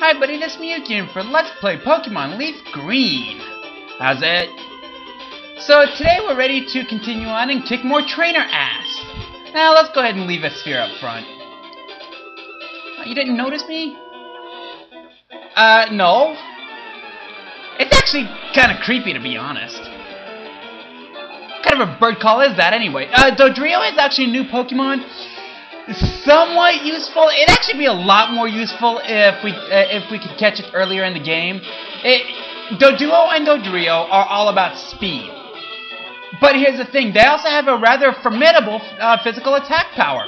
Hi buddy, this is Nidoking for Let's Play Pokemon Leaf Green. How's it? So today we're ready to continue on and kick more trainer ass. Now let's go ahead and leave Esphere up front. Oh, you didn't notice me? No. It's actually kind of creepy, to be honest. What kind of a bird call is that anyway? Dodrio is actually a new Pokemon. Somewhat useful. It'd actually be a lot more useful if we could catch it earlier in the game. Doduo and Dodrio are all about speed. But here's the thing, they also have a rather formidable physical attack power.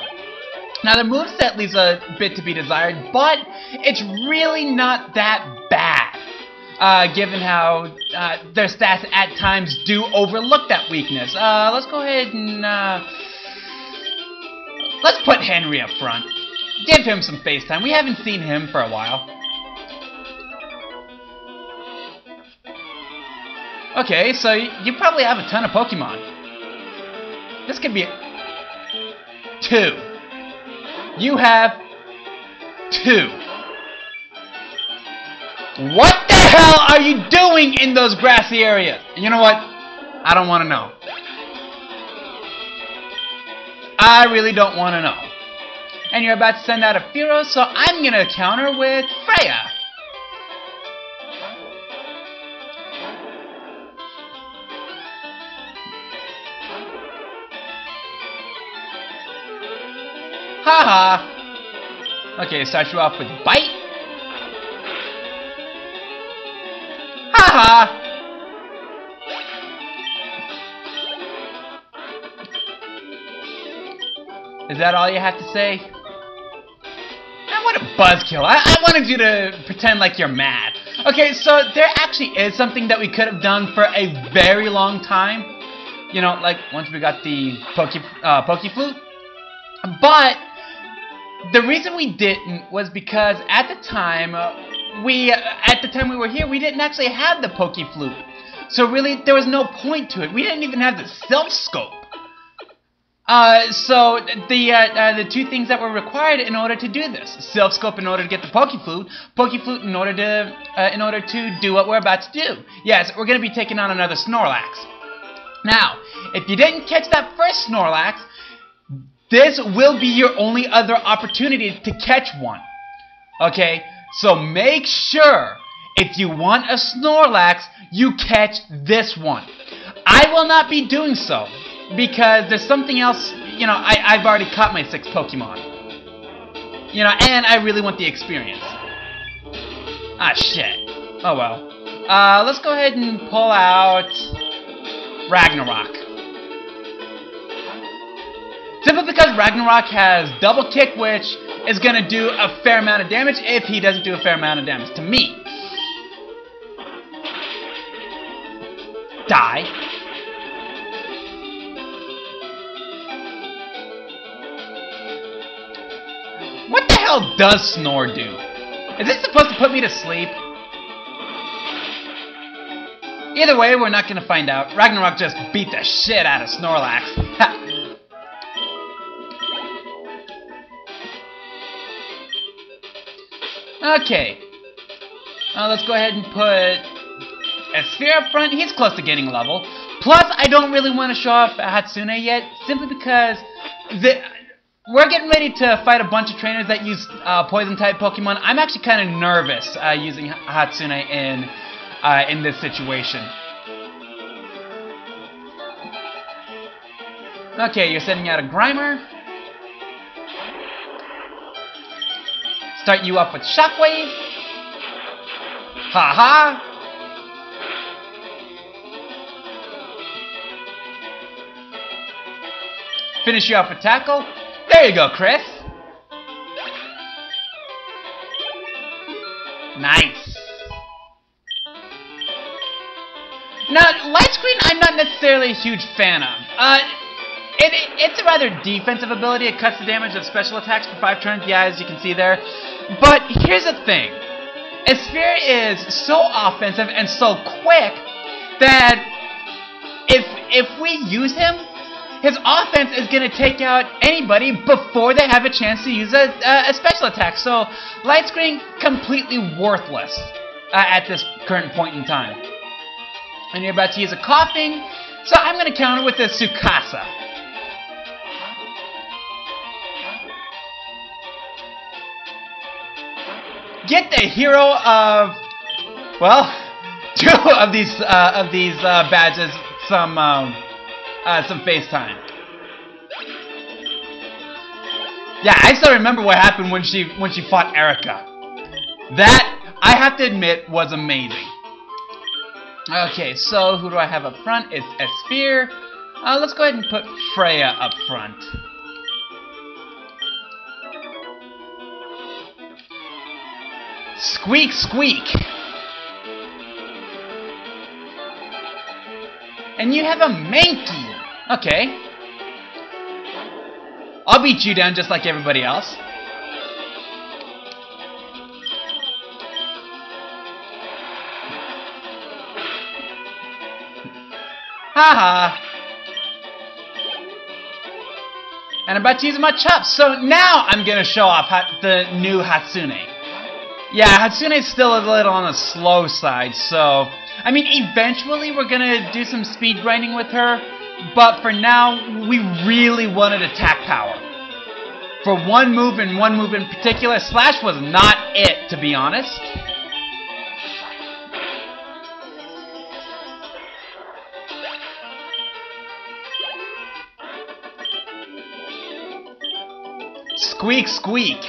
Now their moveset leaves a bit to be desired, but it's really not that bad. Given how their stats at times do overlook that weakness. Let's go ahead and let's put Henri up front. Give him some face time. We haven't seen him for a while. Okay, so you probably have a ton of Pokemon. This could be 2. You have 2. What the hell are you doing in those grassy areas? And you know what? I don't want to know. I really don't want to know. And you're about to send out a Fearow, so I'm going to counter with Freya. Haha. Okay, start you off with Bite. Haha. Is that all you have to say? Man, what a buzzkill. I wanted you to pretend like you're mad. Okay, so there actually is something that we could have done for a very long time. You know, like once we got the Pokeflute. But the reason we didn't was because at the time we were here, we didn't actually have the Pokeflute. So really, there was no point to it. We didn't even have the self-scope. So the two things that were required in order to do this: self-scope in order to get the Pokeflute, Pokeflute in order to do what we're about to do. Yes, we're going to be taking on another Snorlax. Now, if you didn't catch that first Snorlax, this will be your only other opportunity to catch one. Okay, so make sure if you want a Snorlax, you catch this one. I will not be doing so, because there's something else, you know, I've already caught my 6 Pokemon. You know, and I really want the experience. Ah, shit. Oh well. Let's go ahead and pull out Ragnarok. Simply because Ragnarok has double kick, which is going to do a fair amount of damage if he doesn't do a fair amount of damage to me. Die. What the hell does Snore do? Is this supposed to put me to sleep? Either way, we're not going to find out. Ragnarok just beat the shit out of Snorlax. Ha. Okay. Let's go ahead and put Esphere up front. He's close to getting level. Plus, I don't really want to show off Hatsune yet, simply because we're getting ready to fight a bunch of trainers that use Poison-type Pokemon. I'm actually kind of nervous using Hatsune in this situation. Okay, you're sending out a Grimer. Start you up with Shockwave. Haha. Finish you off with Tackle. There you go, Chris. Nice. Now, Light Screen I'm not necessarily a huge fan of. It's a rather defensive ability. It cuts the damage of special attacks for 5 turns, yeah, as you can see there. But here's the thing. Esphere is so offensive and so quick that if we use him, his offense is going to take out anybody before they have a chance to use a special attack. So, Light Screen, completely worthless at this current point in time. And you're about to use a Coughing, so I'm going to counter with a Tsukasa. Get the hero of, well, two of these badges some FaceTime. Yeah, I still remember what happened when she fought Erica. That, I have to admit, was amazing. Okay, so who do I have up front? It's Esphere. Let's go ahead and put Freya up front. Squeak, squeak. And you have a Mankey. Okay. I'll beat you down just like everybody else. Haha. And I'm about to use my chops. So now I'm going to show off the new Hatsune. Yeah, Hatsune's still a little on the slow side, so... I mean, eventually we're gonna do some speed grinding with her, but for now, we really wanted attack power. For one move and one move in particular, Slash was not it, to be honest. Squeak, squeak.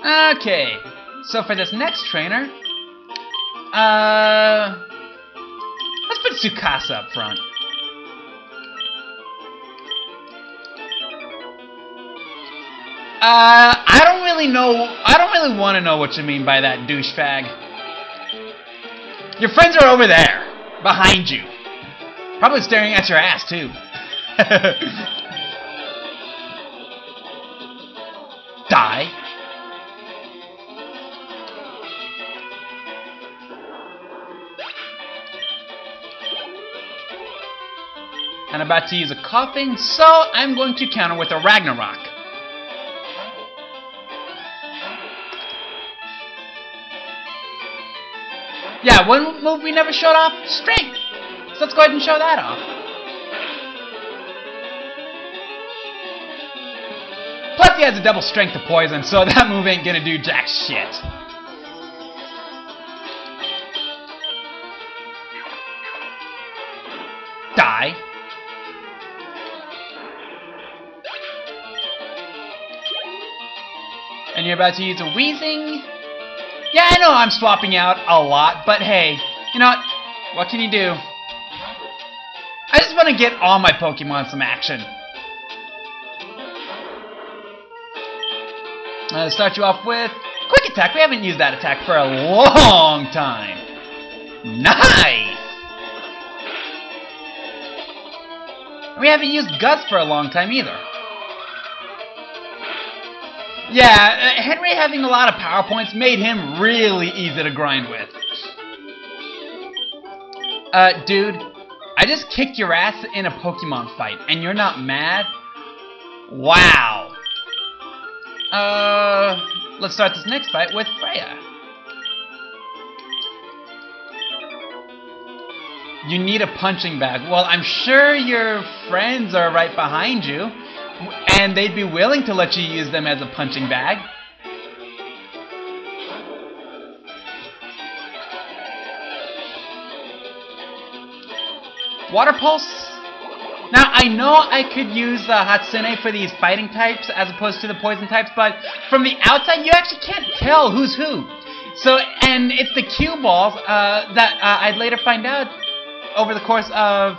Okay, so for this next trainer, let's put Tsukasa up front. I don't really want to know what you mean by that, douchebag. Your friends are over there, behind you. Probably staring at your ass, too. Die. And I'm about to use a Coughing, so I'm going to counter with a Ragnarok. Yeah, one move we never showed off, Strength. So let's go ahead and show that off. Plus he has a double Strength to Poison, so that move ain't gonna do jack shit. Die. And you're about to use a Wheezing. Yeah, I know I'm swapping out a lot, but hey, you know what can you do? I just want to get all my Pokemon some action. Start you off with Quick Attack. We haven't used that attack for a long time. Nice! We haven't used Gust for a long time either. Yeah, Henri having a lot of power points made him really easy to grind with. Dude, I just kicked your ass in a Pokemon fight, and you're not mad? Wow. Let's start this next fight with Freya. You need a punching bag. Well, I'm sure your friends are right behind you. And they'd be willing to let you use them as a punching bag. Water Pulse. Now, I know I could use Hatsune for these fighting types as opposed to the poison types, but from the outside, you actually can't tell who's who. So, and it's the cue balls that I'd later find out over the course of...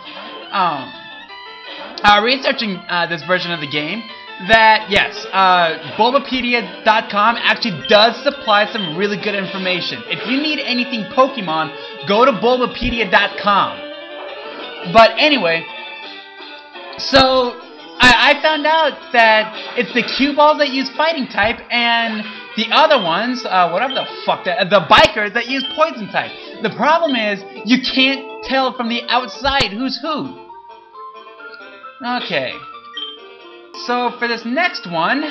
researching this version of the game, that yes, Boulderbadge.com actually does supply some really good information. If you need anything Pokemon, go to Boulderbadge.com. But anyway, so I found out that it's the cue balls that use fighting type, and the other ones, whatever the fuck, the bikers that use poison type. The problem is, you can't tell from the outside who's who. Okay. So for this next one...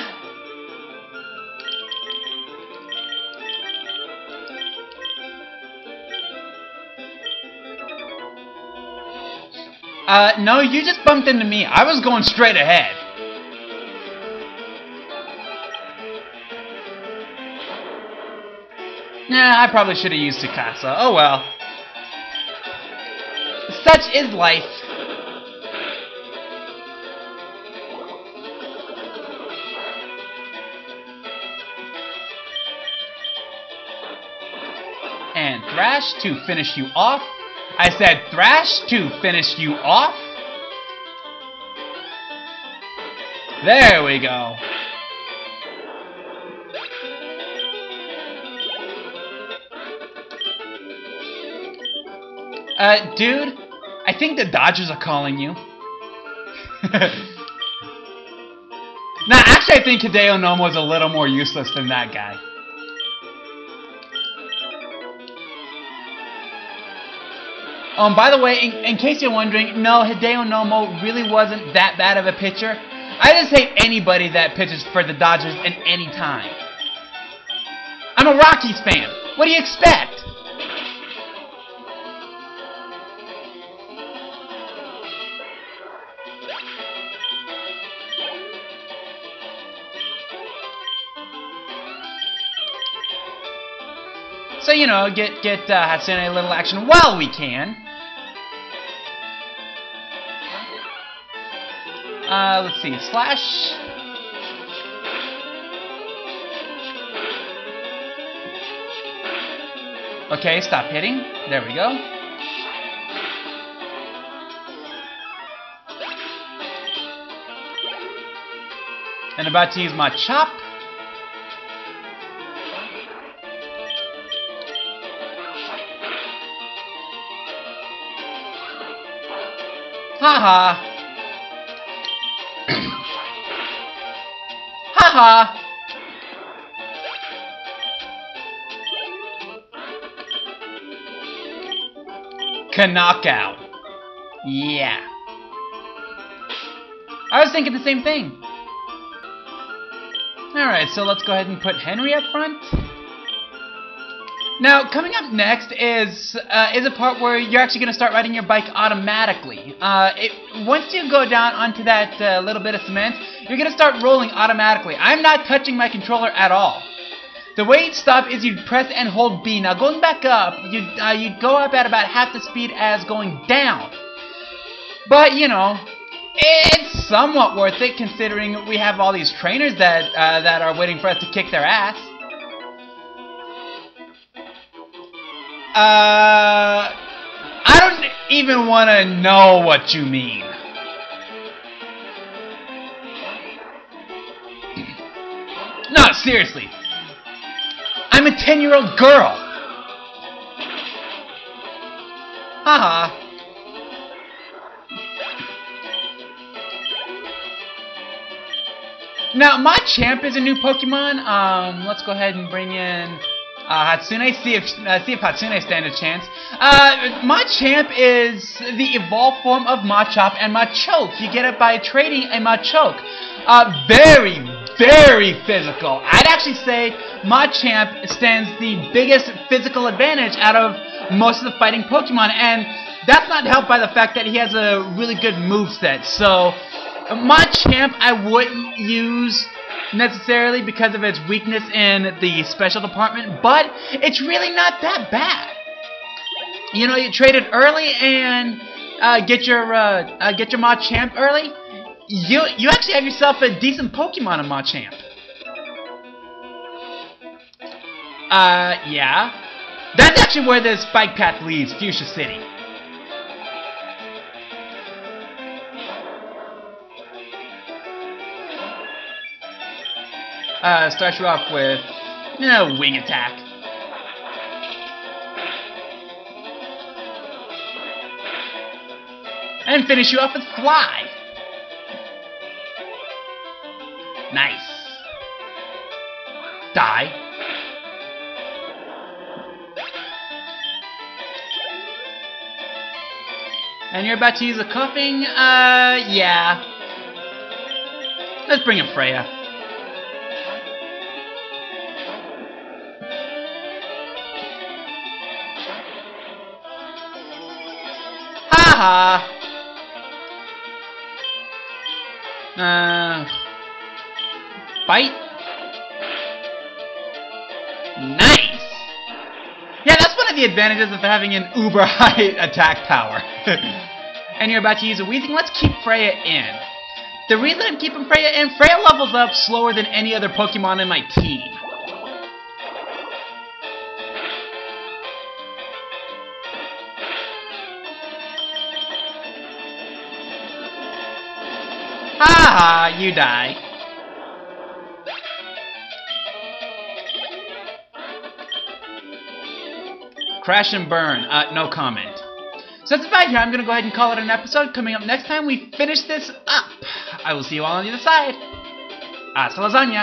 no, you just bumped into me. I was going straight ahead. Nah, I probably should have used Tsukasa. Oh well. Such is life. And Thrash to finish you off. I said Thrash to finish you off. There we go. Dude, I think the Dodgers are calling you. Nah, actually I think Hideo Nomo is a little more useless than that guy. By the way, in case you're wondering, no, Hideo Nomo really wasn't that bad of a pitcher. I just hate anybody that pitches for the Dodgers at any time. I'm a Rockies fan. What do you expect? So, you know, get Hatsune a little action while we can. Let's see, Slash. Okay, stop hitting. There we go. And about to use my Chop. Haha. Haha. Knockout. Yeah. I was thinking the same thing. Alright, so let's go ahead and put Henri up front. Now, coming up next is a part where you're actually going to start riding your bike automatically. Once you go down onto that little bit of cement, you're going to start rolling automatically. I'm not touching my controller at all. The way you'd stop is you'd press and hold B. Now, going back up, you'd go up at about half the speed as going down. But, you know, it's somewhat worth it considering we have all these trainers that are waiting for us to kick their ass. I don't even want to know what you mean. No, seriously. I'm a 10-year-old girl. Haha. Now, Machamp is a new Pokemon. Let's go ahead and bring in Hatsune, see if Hatsune stands a chance. Machamp is the evolved form of Machop and Machoke. You get it by trading a Machoke. Very, very physical. I'd actually say Machamp stands the biggest physical advantage out of most of the fighting Pokemon, and that's not helped by the fact that he has a really good moveset. So, Machamp I wouldn't use necessarily because of its weakness in the special department, but it's really not that bad. You know, you trade it early and get your Machamp early. You actually have yourself a decent Pokemon in Machamp. Yeah. That's actually where this bike path leads, Fuchsia City. Start you off with, wing attack. And finish you off with fly. Nice. Die. And you're about to use a cuffing? Yeah. Let's bring in Freya. Haha. Bite? Nice! Yeah, that's one of the advantages of having an uber high attack power. And you're about to use a Weezing. Let's keep Freya in. The reason I'm keeping Freya in, Freya levels up slower than any other Pokemon in my team. Haha, you die. Crash and burn. No comment. So that's about here. I'm going to go ahead and call it an episode. Coming up next time, we finish this up. I will see you all on the other side. Hasta lasagna.